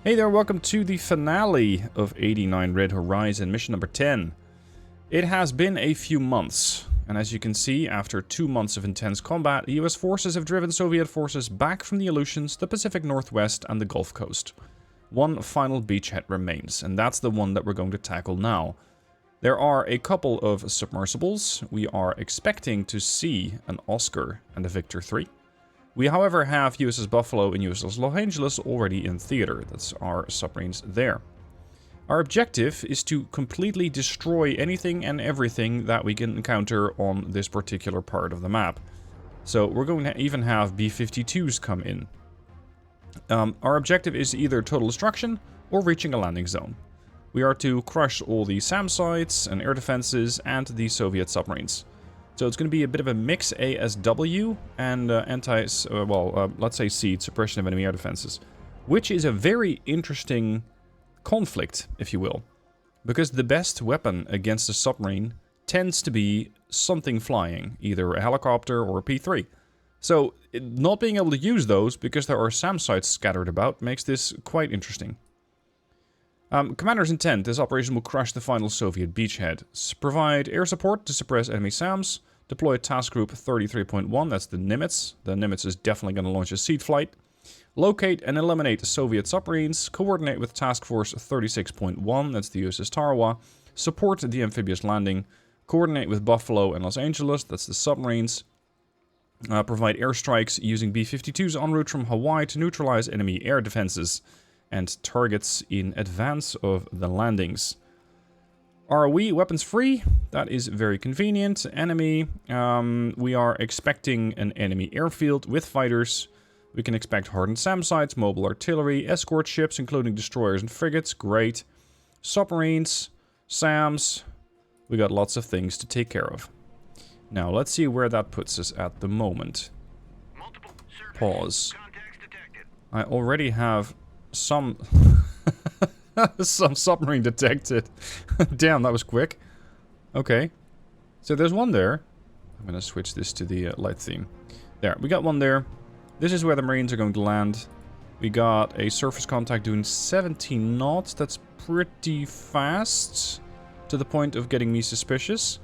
Hey there, welcome to the finale of 89 Red Horizon, mission number 10. It has been a few months, and as you can see, after 2 months of intense combat, US forces have driven Soviet forces back from the Aleutians, the Pacific Northwest, and the Gulf Coast. One final beachhead remains, and that's the one that we're going to tackle now. There are a couple of submersibles. We are expecting to see an Oscar and a Victor 3. We, however, have USS Buffalo and USS Los Angeles already in theater. That's our submarines there. Our objective is to completely destroy anything and everything that we can encounter on this particular part of the map. So we're going to even have B-52s come in. Our objective is either total destruction or reaching a landing zone. We are to crush all the SAM sites and air defenses and the Soviet submarines. So it's going to be a bit of a mix ASW and let's say SEED, Suppression of Enemy Air Defenses. Which is a very interesting conflict, if you will. Because the best weapon against a submarine tends to be something flying, either a helicopter or a P-3. So not being able to use those, because there are SAM sites scattered about, makes this quite interesting. Commander's intent, this operation will crush the final Soviet beachhead. Provide air support to suppress enemy SAMs. Deploy task group 33.1, that's the Nimitz. The Nimitz is definitely going to launch a seed flight. Locate and eliminate Soviet submarines. Coordinate with task force 36.1, that's the USS Tarawa. Support the amphibious landing. Coordinate with Buffalo and Los Angeles, that's the submarines. Provide airstrikes using B-52s en route from Hawaii to neutralize enemy air defenses and targets in advance of the landings. Are we weapons free? That is very convenient. Enemy, we are expecting an enemy airfield with fighters. We can expect hardened SAM sites, mobile artillery, escort ships, including destroyers and frigates. Great. Submarines, SAMs. We got lots of things to take care of. Now, let's see where that puts us at the moment. Pause. I already have some... some submarine detected. Damn, that was quick. Okay. So there's one there. I'm going to switch this to the light theme. There, we got one there. This is where the Marines are going to land. We got a surface contact doing 17 knots. That's pretty fast. To the point of getting me suspicious.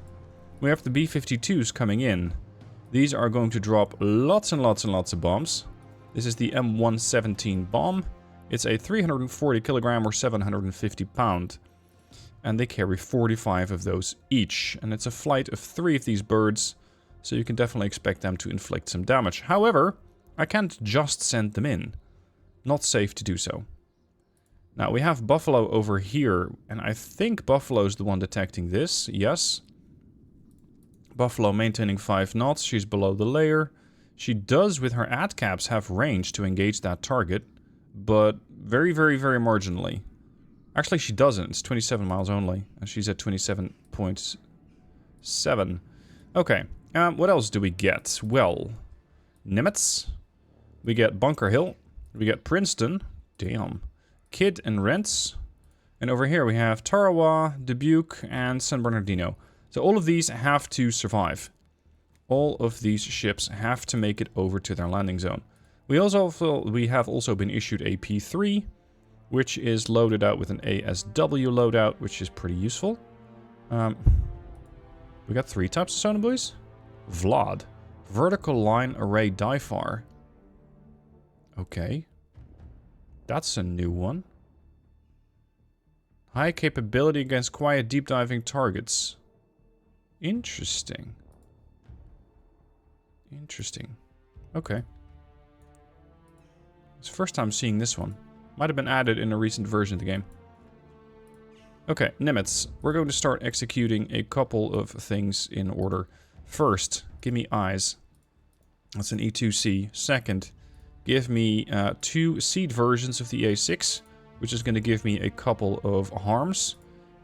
We have the B-52s coming in. These are going to drop lots and lots and lots of bombs. This is the M117 bomb. It's a 340 kilogram or 750 pound. And they carry 45 of those each. And it's a flight of 3 of these birds. So you can definitely expect them to inflict some damage. However, I can't just send them in. Not safe to do so. Now we have Buffalo over here. And I think Buffalo's the one detecting this. Yes. Buffalo maintaining 5 knots. She's below the layer. She does, with her ATCAPs, have range to engage that target. But very, very, very marginally. Actually, she doesn't. It's 27 miles only. And she's at 27.7. Okay. What else do we get? Well, Nimitz. We get Bunker Hill. We get Princeton. Damn. Kidd and Rents. And over here we have Tarawa, Dubuque, and San Bernardino. So all of these have to survive. All of these ships have to make it over to their landing zone. We have also been issued a P-3, which is loaded out with an ASW loadout, which is pretty useful. We got 3 types of sonar buoys. Vlad. Vertical line array DIFAR. Okay. That's a new one. High capability against quiet deep diving targets. Interesting. Interesting. Okay. It's the first time seeing this one. Might have been added in a recent version of the game. Okay, Nimitz. We're going to start executing a couple of things in order. First, give me eyes. That's an E2C. Second, give me 2 seed versions of the A6, which is going to give me a couple of harms.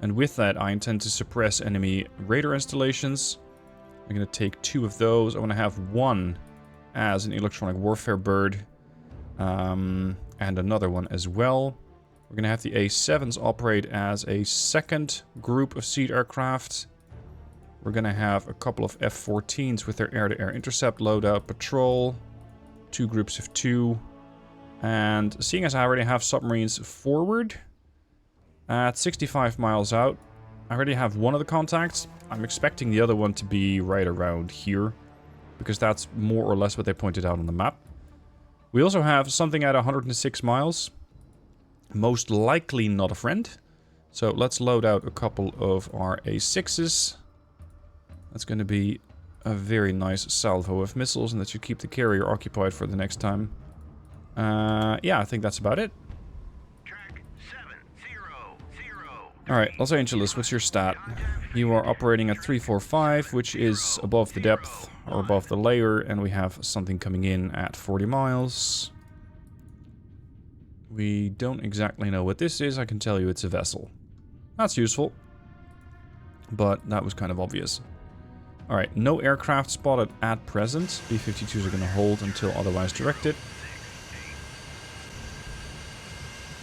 And with that, I intend to suppress enemy radar installations. I'm going to take 2 of those. I want to have 1 as an electronic warfare bird. And another one as well. We're going to have the A7s operate as a second group of seed aircraft. We're going to have a couple of F-14s with their air-to-air intercept loadout patrol. 2 groups of 2. And seeing as I already have submarines forward at 65 miles out, I already have one of the contacts. I'm expecting the other one to be right around here, because that's more or less what they pointed out on the map. We also have something at 106 miles. Most likely not a friend. So let's load out a couple of our A6s. That's going to be a very nice salvo of missiles, and that should keep the carrier occupied for the next time. Yeah, I think that's about it. Alright, Los Angeles, what's your stat? You are operating at 345, which is above the depth, or above the layer, and we have something coming in at 40 miles. We don't exactly know what this is. I can tell you it's a vessel. That's useful. But that was kind of obvious. Alright, no aircraft spotted at present. B-52s are going to hold until otherwise directed.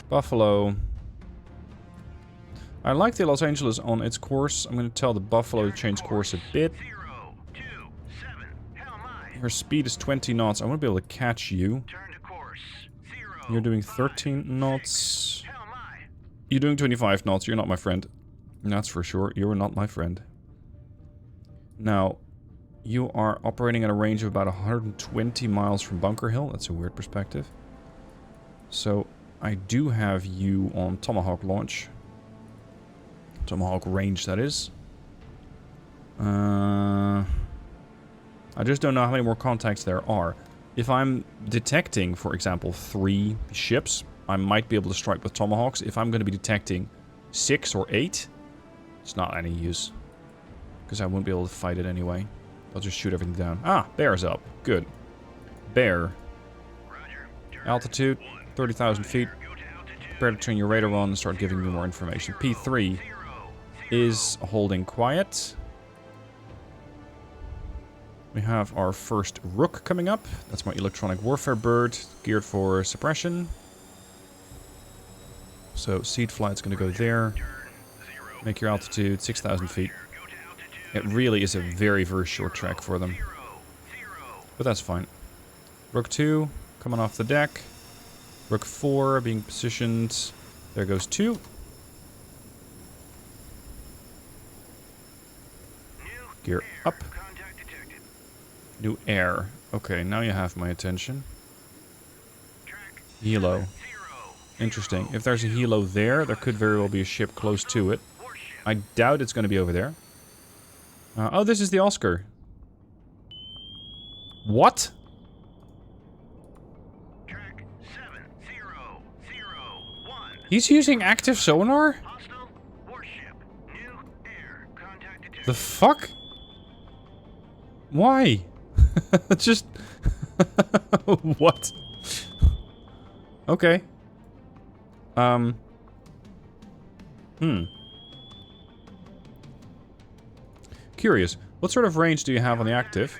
Buffalo. I like the Los Angeles on its course. I'm going to tell the Buffalo to change course a bit. Her speed is 20 knots. I want to be able to catch you. You're doing 13 knots. You're doing 25 knots. You're not my friend. That's for sure. You're not my friend. Now, you are operating at a range of about 120 miles from Bunker Hill. That's a weird perspective. So, I do have you on Tomahawk launch. Tomahawk range, that is. I just don't know how many more contacts there are. If I'm detecting, for example, 3 ships, I might be able to strike with Tomahawks. If I'm going to be detecting 6 or 8, it's not any use. Because I won't be able to fight it anyway. I'll just shoot everything down. Ah, bear's up. Good. Bear. Altitude, 30,000 feet. Prepare to turn your radar on and start giving me more information. P3 is holding quiet. We have our first Rook coming up. That's my electronic warfare bird, geared for suppression. So seed flight's going to go there. Make your altitude 6,000 feet. It really is a very, very short track for them. But that's fine. Rook 2 coming off the deck. Rook 4 being positioned. There goes 2. Gear up. New air. Okay, now you have my attention. Helo. Interesting. If there's a helo there, there could very well be a ship close to it. I doubt it's going to be over there. Oh, this is the Oscar. What? He's using active sonar? The fuck? Why? Just... What? Okay. Curious. What sort of range do you have on the active?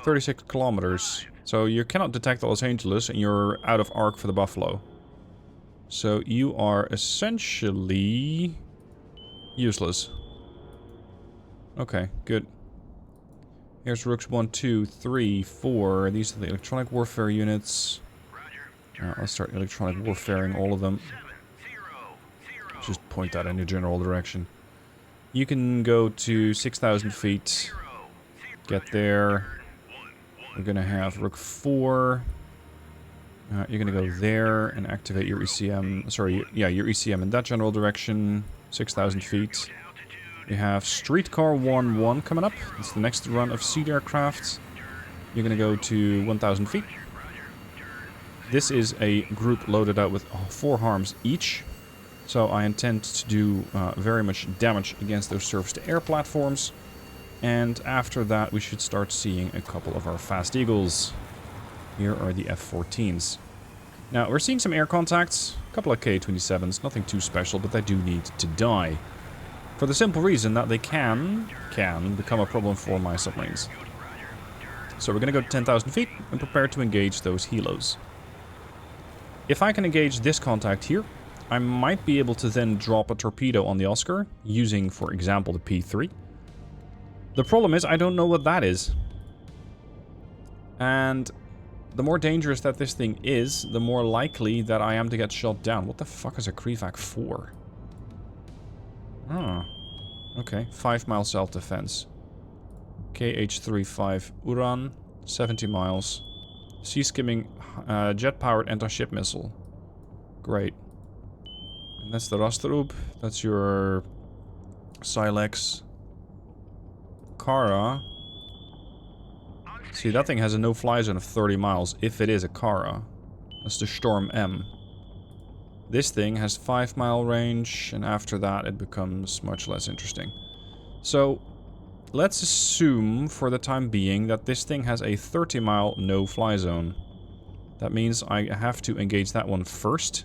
36 kilometers. So you cannot detect the Los Angeles and you're out of arc for the Buffalo. So you are essentially useless. Okay, good. Here's Rooks 1, 2, 3, 4. These are the electronic warfare units. Let's start electronic warfaring all of them. Just point that in a general direction. You can go to 6,000 feet. Get there. We're going to have Rook 4. You're going to go there and activate your ECM. Sorry, yeah, your ECM in that general direction. 6,000 feet. You have Streetcar 1-1 coming up. It's the next run of seed aircraft. You're going to go to 1,000 feet. This is a group loaded out with 4 harms each. So I intend to do very much damage against those surface-to-air platforms. And after that, we should start seeing a couple of our fast Eagles. Here are the F-14s. Now, we're seeing some air contacts. A couple of K-27s, nothing too special, but they do need to die. For the simple reason that they can become a problem for my submarines. So we're going to go to 10,000 feet and prepare to engage those helos. If I can engage this contact here, I might be able to then drop a torpedo on the Oscar, using, for example, the P3. The problem is, I don't know what that is. And the more dangerous that this thing is, the more likely that I am to get shot down. What the fuck is a Krivac for? Oh. Okay, 5 mile self-defense. KH-35 Uran, 70 miles. Sea skimming, jet-powered anti-ship missile. Great. And that's the Rastrub. That's your Silex. Kara. See, that thing has a no-fly zone of 30 miles, if it is a Kara. That's the Storm M. This thing has 5 mile range, and after that it becomes much less interesting. So, let's assume, for the time being, that this thing has a 30 mile no-fly zone. That means I have to engage that one first.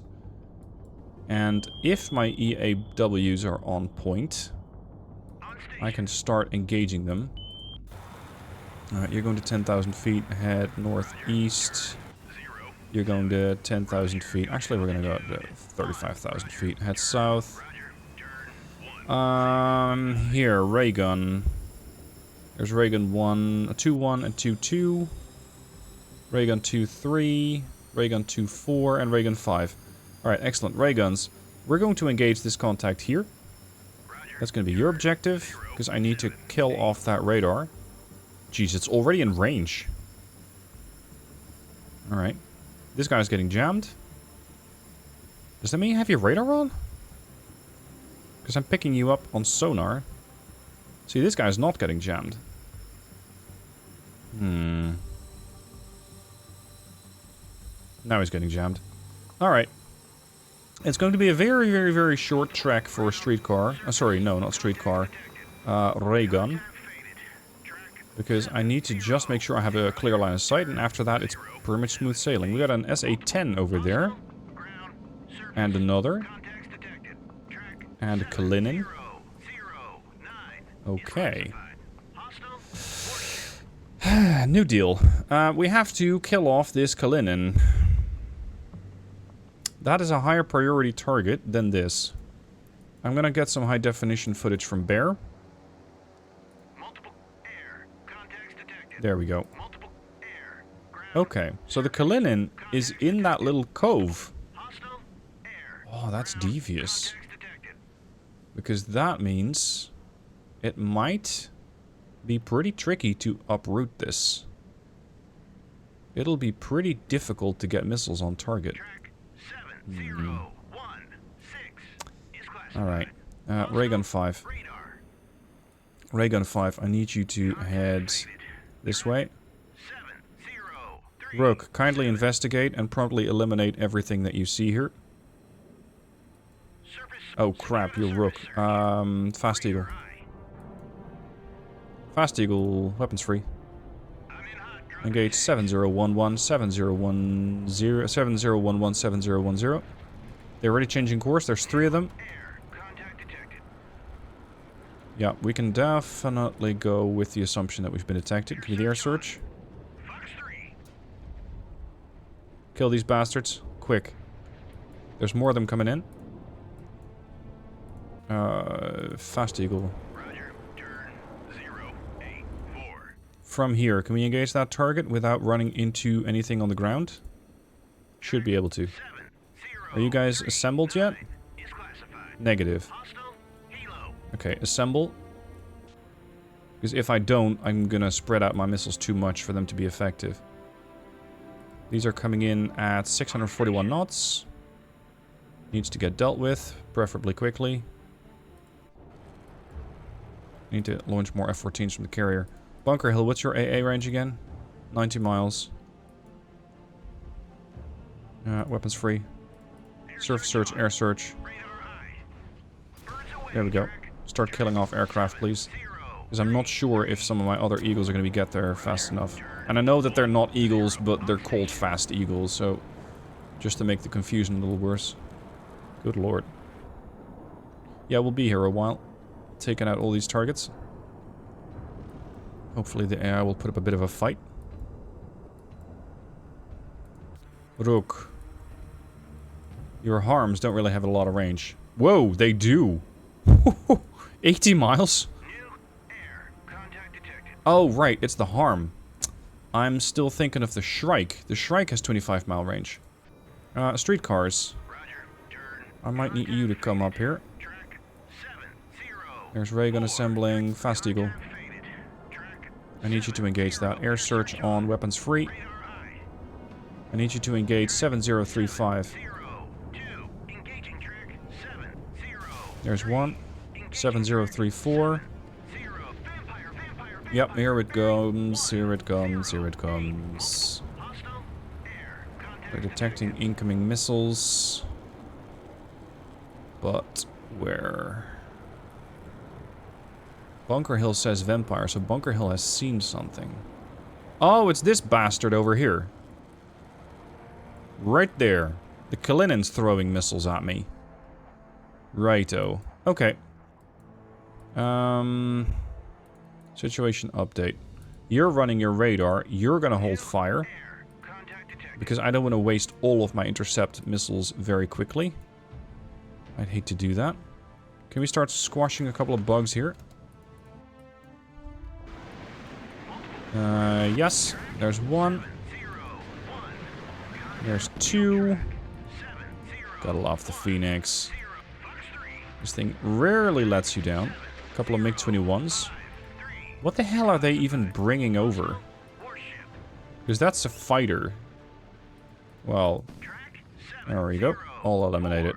And if my EAWs are on point, I can start engaging them. Alright, you're going to 10,000 feet, head northeast. You're going to 10,000 feet. Actually, we're going to go to 35,000 feet. Head south. Here, ray gun. There's ray gun 1, 2-1, and 2-2. Ray gun 2-3. Ray gun 2-4, and ray gun 5. Alright, excellent. Ray guns. We're going to engage this contact here. That's going to be your objective, because I need to kill off that radar. Jeez, it's already in range. Alright. This guy's getting jammed. Does that mean you have your radar on? Because I'm picking you up on sonar. See, this guy's not getting jammed. Now he's getting jammed. Alright. It's going to be a very, very, very short trek for a streetcar. Sorry, no, not streetcar. Ray gun. Because I need to just make sure I have a clear line of sight, and after that it's pretty much smooth sailing. We got an SA-10 over there. And another. And a Kalinin. Okay. New deal. We have to kill off this Kalinin. That is a higher priority target than this. I'm gonna get some high definition footage from Bear. There we go. Okay, so the Kalinin is in that little cove. Oh, that's devious. Because that means it might be pretty tricky to uproot this. It'll be pretty difficult to get missiles on target. Alright. Raygun 5. Raygun 5, I need you to head this way. Rook, kindly investigate and promptly eliminate everything that you see here. Oh crap, you're Rook. Fast Eagle. Fast Eagle, weapons free. Engage 7011, 7010, 7011, 7010. They're already changing course, there's 3 of them. Yeah, we can definitely go with the assumption that we've been detected. Give me the air search. Kill these bastards. Quick. There's more of them coming in. Fast Eagle. From here, can we engage that target without running into anything on the ground? Should be able to. Are you guys assembled yet? Negative. Okay, assemble. Because if I don't, I'm gonna spread out my missiles too much for them to be effective. These are coming in at 641 knots. Needs to get dealt with, preferably quickly. Need to launch more F-14s from the carrier. Bunker Hill, what's your AA range again? 90 miles. Weapons free. Surf search, air search. There we go. Start killing off aircraft, please. Because I'm not sure if some of my other Eagles are going to get there fast enough. And I know that they're not Eagles, but they're called fast Eagles, so... just to make the confusion a little worse. Good lord. Yeah, we'll be here a while. Taking out all these targets. Hopefully the AI will put up a bit of a fight. Rook. Your harms don't really have a lot of range. Whoa, they do! 80 miles? Oh, right, it's the harm. I'm still thinking of the Shrike. The Shrike has 25-mile range. Streetcars. I might need you to come up here. There's ray gun assembling. Fast Eagle. I need you to engage that. Air search on weapons free. I need you to engage 7035. There's one. 7034. Yep, here it comes. Here it comes. Here it comes. We're detecting incoming missiles. But where? Bunker Hill says vampire, so Bunker Hill has seen something. Oh, it's this bastard over here. Right there. The Kalinen's throwing missiles at me. Righto. Okay. Situation update. You're running your radar. You're gonna hold fire. Because I don't want to waste all of my intercept missiles very quickly. I'd hate to do that. Can we start squashing a couple of bugs here? Yes. There's one. There's two. Gotta love the Phoenix. This thing rarely lets you down. A couple of MiG-21s. What the hell are they even bringing over? Because that's a fighter. Well, there we go. All eliminated.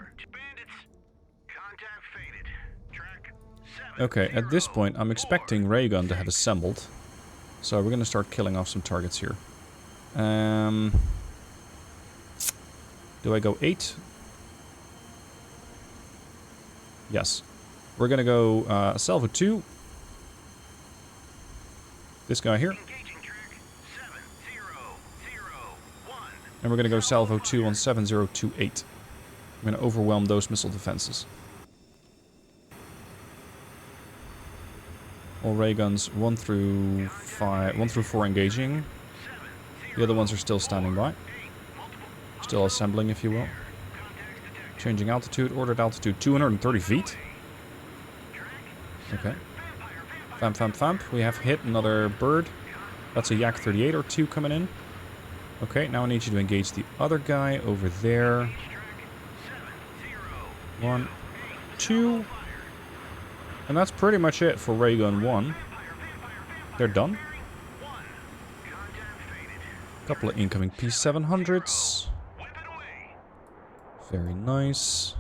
Okay, at this point, I'm expecting ray gun to have assembled. So we're gonna start killing off some targets here. Do I go 8? Yes. We're gonna go Salvo 2. This guy here. And we're gonna go Salvo 2 on 7028. I'm gonna overwhelm those missile defenses. All ray guns 1 through 4 engaging. The other ones are still standing by. Still assembling, if you will. Changing altitude, ordered altitude 230 feet. Okay. Famp, famp, famp. We have hit another bird. That's a Yak 38 or 2 coming in. Okay, now I need you to engage the other guy over there. 1, 2. And that's pretty much it for ray gun 1. They're done. Couple of incoming P700s. Very nice.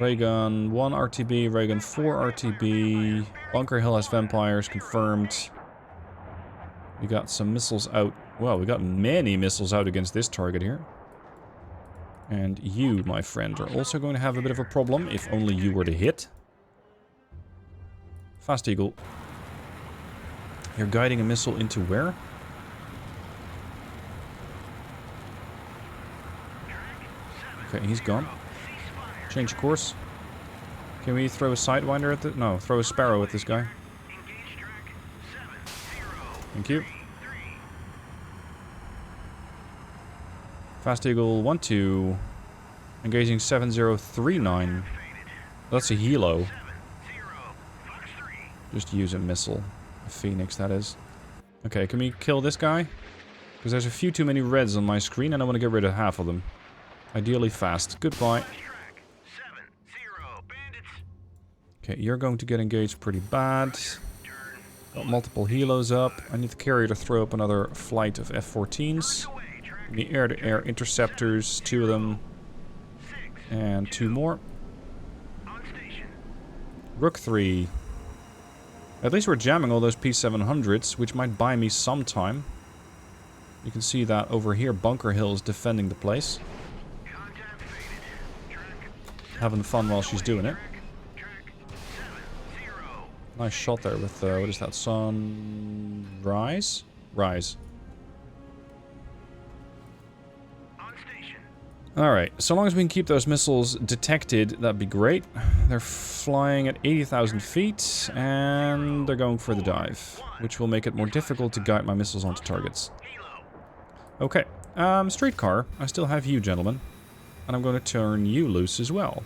Ray gun 1 RTB, ray gun 4 RTB. Bunker Hill has vampires confirmed. We got some missiles out. Well, we got many missiles out against this target here. And you, my friend, are also going to have a bit of a problem if only you were to hit. Fast Eagle. You're guiding a missile into where? Okay, he's gone. Change course. Can we throw a Sidewinder at the... No, throw a Sparrow at this guy. Thank you. Fast Eagle 1-2. Engaging 7039. That's a helo. Just use a missile. A Phoenix, that is. Okay, can we kill this guy? Because there's a few too many reds on my screen and I want to get rid of half of them. Ideally fast. Goodbye. Okay, you're going to get engaged pretty bad. Got multiple helos up. I need the carrier to throw up another flight of F-14s. The air-to-air interceptors, 2 of them. And 2 more. Rook 3. At least we're jamming all those P700s, which might buy me some time. You can see that over here, Bunker Hill is defending the place. Having fun while she's doing it. Nice shot there with, what is that, Sunrise? Rise. Alright, so long as we can keep those missiles detected, that'd be great. They're flying at 80,000 feet, and they're going for the dive, which will make it more difficult to guide my missiles onto targets. Okay, streetcar, I still have you, gentlemen. And I'm going to turn you loose as well.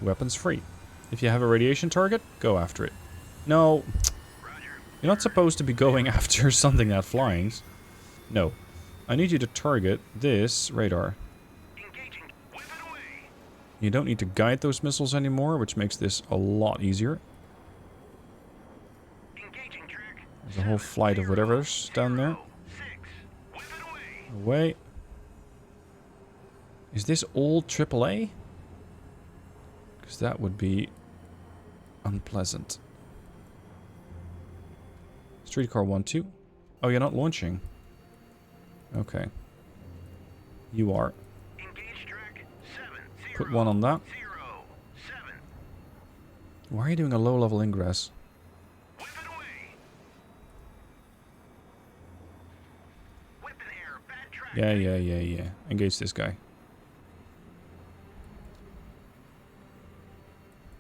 Weapons free. If you have a radiation target, go after it. No. You're not supposed to be going after something that flies. No. I need you to target this radar. You don't need to guide those missiles anymore, which makes this a lot easier. There's a whole flight of whatever's down there. Away. Is this all AAA? Because that would be unpleasant. Streetcar 1-2. Oh, you're not launching. Okay. You are. Put one on that. Why are you doing a low-level ingress? Yeah. Engage this guy.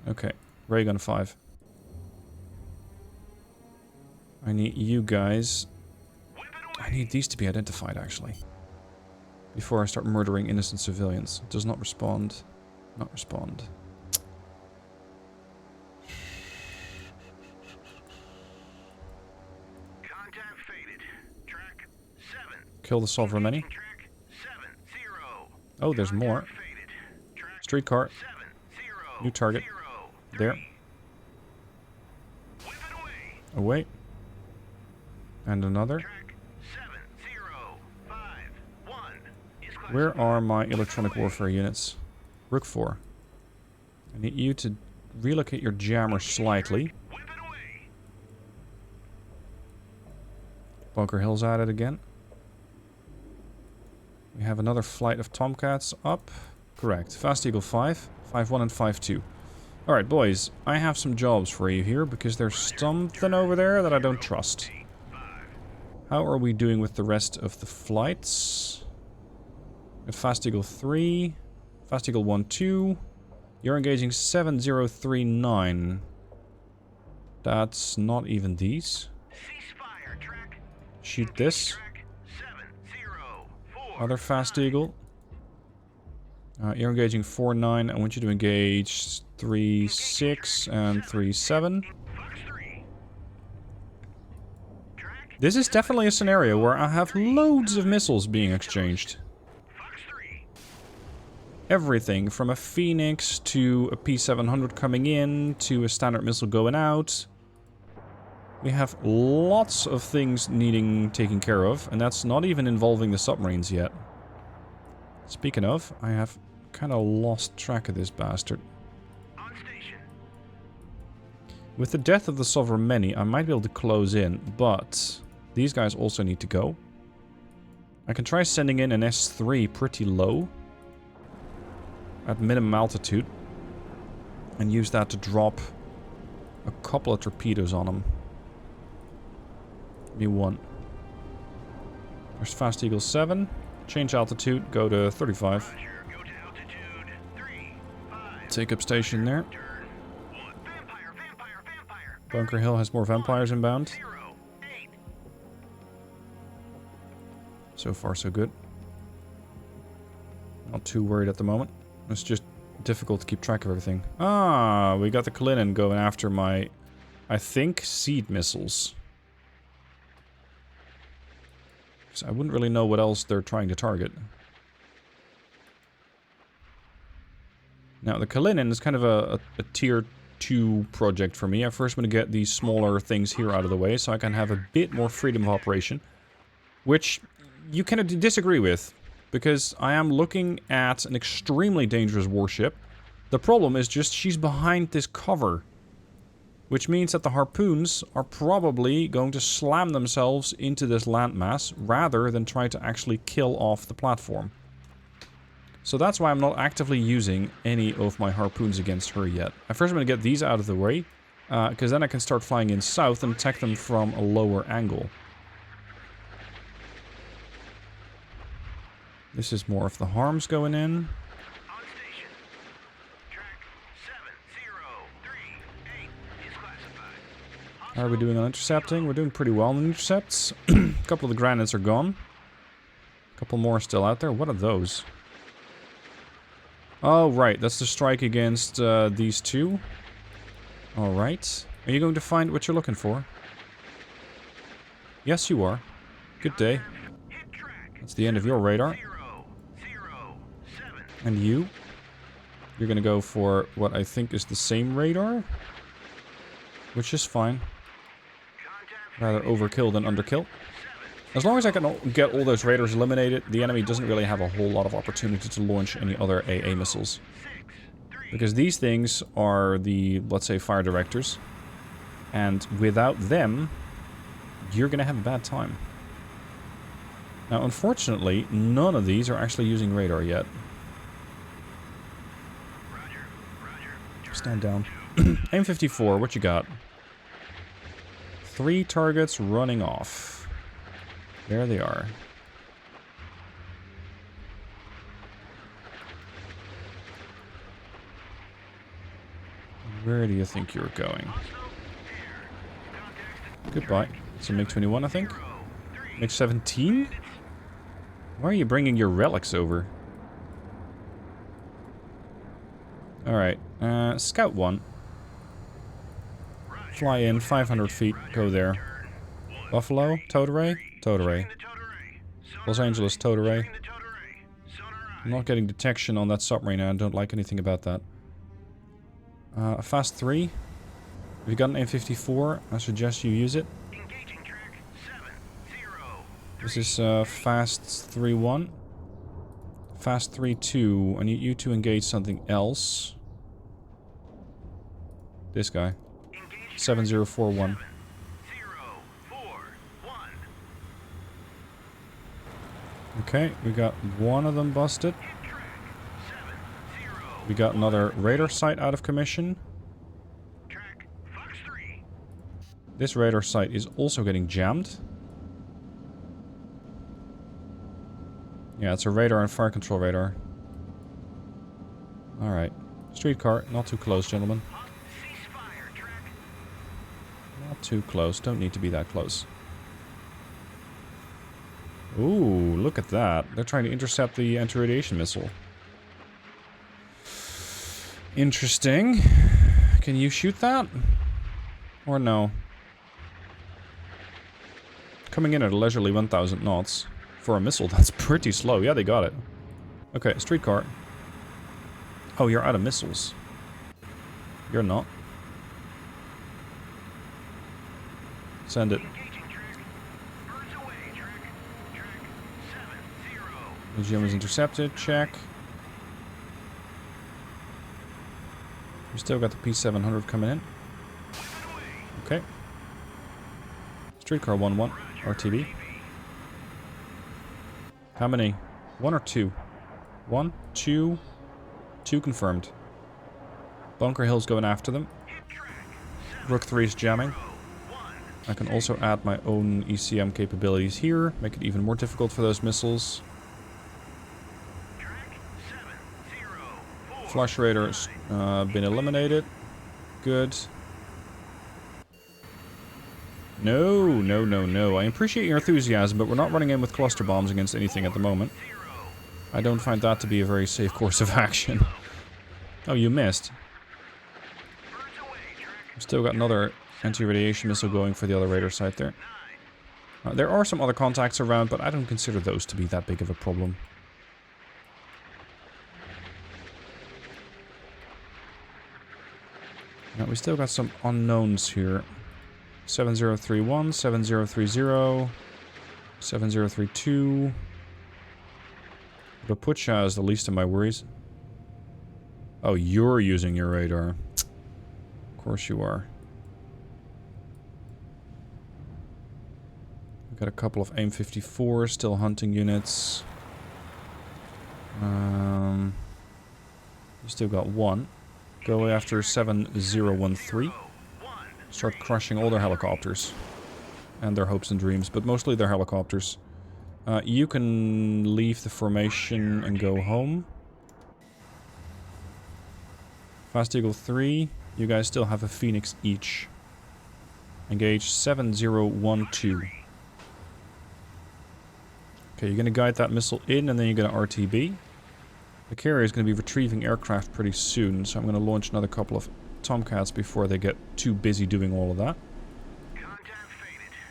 Okay. Ray gun 5. I need you guys. I need these to be identified, actually. Before I start murdering innocent civilians. Does not respond. Not respond. Contact faded. Track 7. Kill the Submarine. Oh, there's more. Streetcar. New target. There. Away. And another. Where are my electronic warfare units? Rook 4. I need you to relocate your jammer slightly. Bunker Hill's at it again. We have another flight of Tomcats up. Correct. Fast Eagle 5. 5-1 and 5-2. Alright, boys. I have some jobs for you here because there's something over there that I don't trust. How are we doing with the rest of the flights? At Fast Eagle 3. Fast Eagle 1-2. You're engaging 7039. That's not even these. Shoot this. Other Fast Eagle. You're engaging 4-9. I want you to engage 3-6 and 3-7. This is definitely a scenario where I have loads of missiles being exchanged. Everything from a Phoenix to a P700 coming in to a standard missile going out. We have lots of things needing taken care of, and that's not even involving the submarines yet. Speaking of, I have kind of lost track of this bastard. With the death of the Submarine, I might be able to close in, but these guys also need to go. I can try sending in an S3 pretty low at minimum altitude and use that to drop a couple of torpedoes on them. Give me one. There's Fast Eagle 7. Change altitude, go to 35. Take up station there. Bunker Hill has more vampires inbound. So far, so good. Not too worried at the moment. It's just difficult to keep track of everything. Ah, we got the Kalinin going after my, I think, seed missiles. So I wouldn't really know what else they're trying to target. Now, the Kalinin is kind of a tier 2 project for me. I first want to get these smaller things here out of the way so I can have a bit more freedom of operation. Which you kind of disagree with, because I am looking at an extremely dangerous warship. The problem is just she's behind this cover, which means that the harpoons are probably going to slam themselves into this landmass rather than try to actually kill off the platform. So that's why I'm not actively using any of my harpoons against her yet. I first want to get these out of the way, because then I can start flying in south and attack them from a lower angle. This is more of the harms going in. How are we doing on intercepting? We're doing pretty well on intercepts. A couple of the granites are gone. A couple more are still out there. What are those? Oh, right. That's the strike against these two. Alright. Are you going to find what you're looking for? Yes, you are. Good day. Hit track. That's the end of your radar. 007. And you? You're gonna go for what I think is the same radar? Which is fine. Rather overkill than underkill. As long as I can get all those radars eliminated, the enemy doesn't really have a whole lot of opportunity to launch any other AA missiles. Because these things are the, let's say, fire directors. And without them, you're gonna have a bad time. Now, unfortunately, none of these are actually using radar yet. Stand down. M54, what you got? 3 targets running off. There they are. Where do you think you're going? Goodbye. It's a MiG-21, I think. MiG-17? Why are you bringing your relics over? Alright. Scout 1. Fly in 500 feet. Go there. Buffalo? Towed array? Towed array. Los Angeles, towed array. I'm not getting detection on that submarine. I don't like anything about that. Fast 3. If you got an M54, I suggest you use it. This is Fast 3-1. Fast 3-2. I need you to engage something else. This guy. 7041. Okay, we got one of them busted. We got another radar site out of commission. This radar site is also getting jammed. Yeah, it's a radar and fire control radar. Alright. Streetcar, not too close, gentlemen. Not too close, don't need to be that close. Ooh, look at that. They're trying to intercept the anti-radiation missile. Interesting. Can you shoot that? Or no? Coming in at a leisurely 1,000 knots. For a missile, that's pretty slow. Yeah, they got it. Okay, streetcar. Oh, you're out of missiles. You're not. Send it. The GM is intercepted. Check. We still got the P700 coming in. Okay. Streetcar 1-1. RTB. How many? 1 or 2? 1, 2, 2 confirmed. Bunker Hill's going after them. Rook 3 is jamming. I can also add my own ECM capabilities here, make it even more difficult for those missiles. Flush radar has been eliminated. Good. No, no, no, no. I appreciate your enthusiasm, but we're not running in with cluster bombs against anything at the moment. I don't find that to be a very safe course of action. Oh, you missed. We've still got another anti-radiation missile going for the other radar site there. There are some other contacts around, but I don't consider those to be that big of a problem. Now, we still got some unknowns here. 7031, 7030, 7032. Lapucha is the least of my worries. Oh, you're using your radar. Of course you are. We've got a couple of AIM-54 still hunting units. You still got one. Go after 7013. Start crushing all their helicopters. And their hopes and dreams, but mostly their helicopters. You can leave the formation and go home. Fast Eagle 3, you guys still have a Phoenix each. Engage 7012. Okay, you're going to guide that missile in and then you're going to RTB. The carrier is going to be retrieving aircraft pretty soon, so I'm going to launch another couple of Tomcats before they get too busy doing all of that.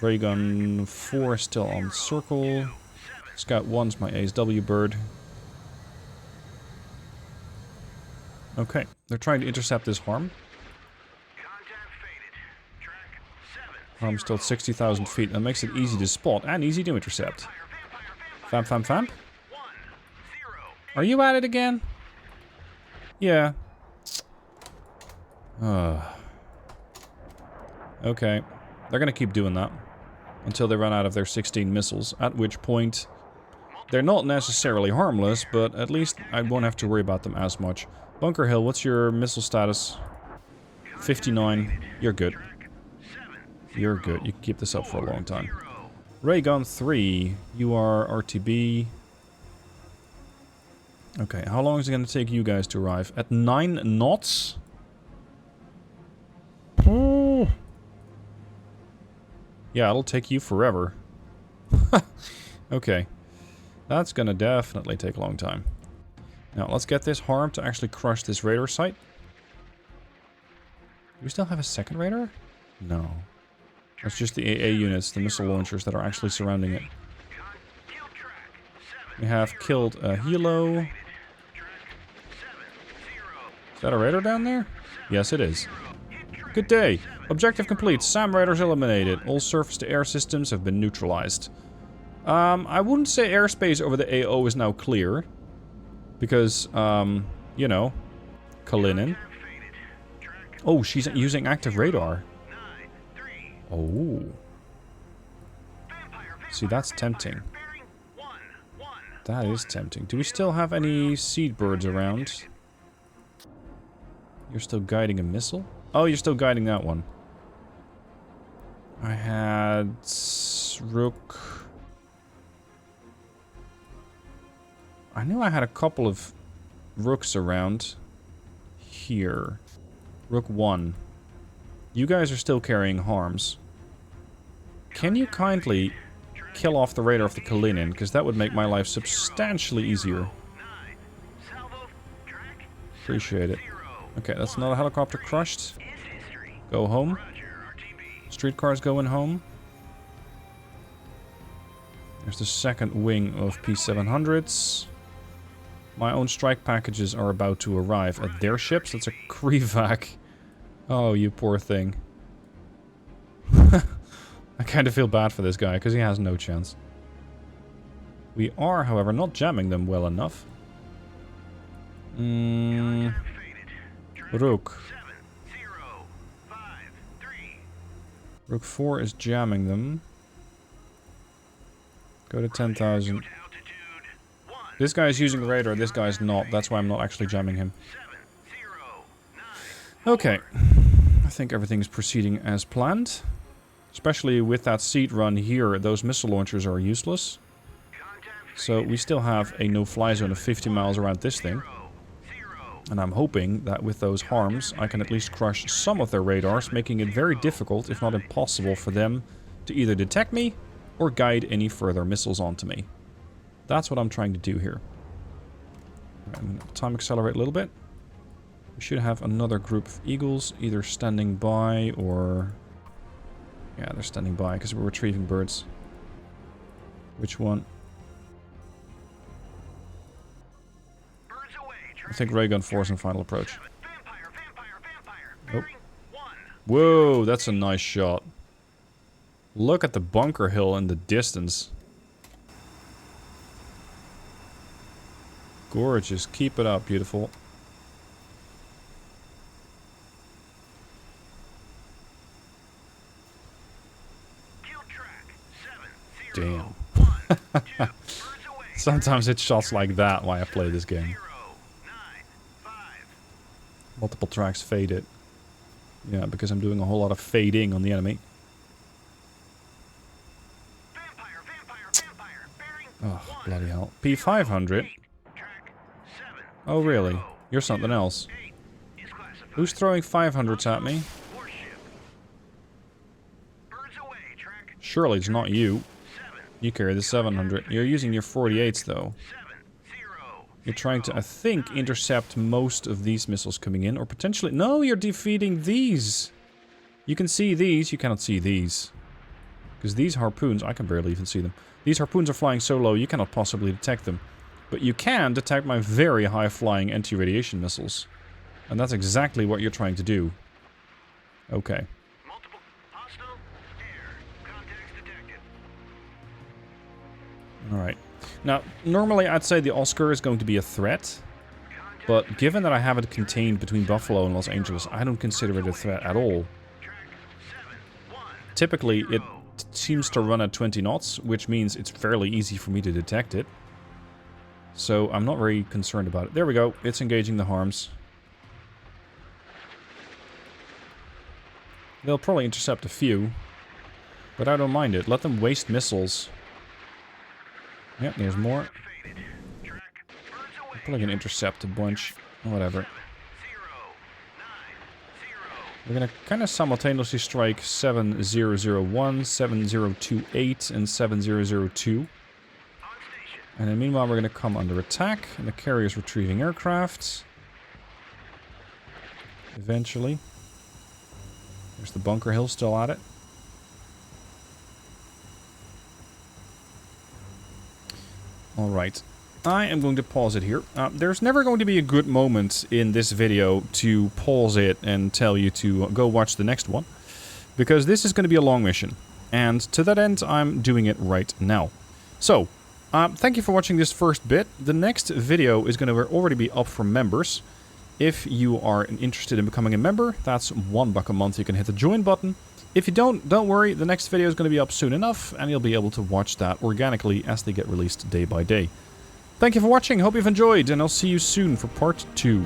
Ray gun 4 is still on circle. Scout 1's my ASW bird. Okay, they're trying to intercept this harm. Harm's still at 60,000 feet. That makes it easy to spot and easy to intercept. Vamp, vamp, vamp. Are you at it again? Yeah. Okay. They're gonna keep doing that until they run out of their 16 missiles, at which point they're not necessarily harmless, but at least I won't have to worry about them as much. Bunker Hill, what's your missile status? 59. You're good. You're good. You can keep this up for a long time. Ray gun 3, you are RTB. Okay, how long is it going to take you guys to arrive? At 9 knots? Yeah, it'll take you forever. Okay. That's going to definitely take a long time. Now, let's get this harm to actually crush this radar site. Do we still have a second radar? No. That's just the AA units, the missile launchers that are actually surrounding it. We have killed a helo. Is that a radar down there? Yes, it is. Good day. Objective complete. SAM radars eliminated. All surface-to-air systems have been neutralized. I wouldn't say airspace over the AO is now clear. Because, you know, Kalinin. Oh, she's using active radar. Oh. See, that's tempting. That is tempting. Do we still have any seed birds around? You're still guiding a missile? Oh, you're still guiding that one. I had... Rook... I knew I had a couple of Rooks around here. Rook 1. You guys are still carrying harms. Can you kindly kill off the radar of the Kalinin? Because that would make my life substantially easier. Appreciate it. Okay, that's another helicopter crushed. Go home. Streetcars going home. There's the second wing of P-700s. My own strike packages are about to arrive at their ships. That's a Krivac. Oh, you poor thing. I kind of feel bad for this guy, because he has no chance. We are, however, not jamming them well enough. Rook. Rook 4 is jamming them. Go to 10,000. This guy is using radar, this guy is not. That's why I'm not actually jamming him. Okay. I think everything's proceeding as planned. Especially with that seed run here, those missile launchers are useless. So we still have a no-fly zone of 50 miles around this thing. And I'm hoping that with those harms, I can at least crush some of their radars, making it very difficult, if not impossible, for them to either detect me or guide any further missiles onto me. That's what I'm trying to do here. I'm going to time accelerate a little bit. We should have another group of Eagles either standing by or... Yeah, they're standing by because we're retrieving birds. Which one? I think Ray gun 4 is in final approach. Oh. Whoa, that's a nice shot. Look at the bunker hill in the distance. Gorgeous. Keep it up, beautiful. Damn. Sometimes it's shots like that why I play this game. Multiple tracks faded. Yeah, because I'm doing a whole lot of fading on the enemy. Oh, bloody hell. P500? Oh, really? You're something else. Who's throwing 500s at me? Surely it's not you. You carry the 700. You're using your 48s, though. You're trying to, I think, intercept most of these missiles coming in, or potentially... No, you're defeating these! You can see these, you cannot see these. Because these harpoons, I can barely even see them. These harpoons are flying so low, you cannot possibly detect them. But you can detect my very high-flying anti-radiation missiles. And that's exactly what you're trying to do. Okay. Multiple hostile air contacts detected. Alright. Now, normally I'd say the Oscar is going to be a threat. But given that I have it contained between Buffalo and Los Angeles, I don't consider it a threat at all. Typically, it seems to run at 20 knots, which means it's fairly easy for me to detect it. So I'm not very concerned about it. There we go. It's engaging the harms. They'll probably intercept a few, but I don't mind it. Let them waste missiles. Yep, there's more. I'm probably gonna intercept a bunch. Whatever. We're gonna kind of simultaneously strike 7001, 7028, and 7002. And then meanwhile we're gonna come under attack, and the carrier's retrieving aircraft. Eventually. There's the bunker hill still at it. Alright. I am going to pause it here. There's never going to be a good moment in this video to pause it and tell you to go watch the next one. Because this is going to be a long mission. And to that end, I'm doing it right now. So, thank you for watching this first bit. The next video is going to already be up for members. If you are interested in becoming a member, that's $1 a month. You can hit the join button. If you don't worry, the next video is going to be up soon enough, and you'll be able to watch that organically as they get released day by day. Thank you for watching, hope you've enjoyed, and I'll see you soon for part 2.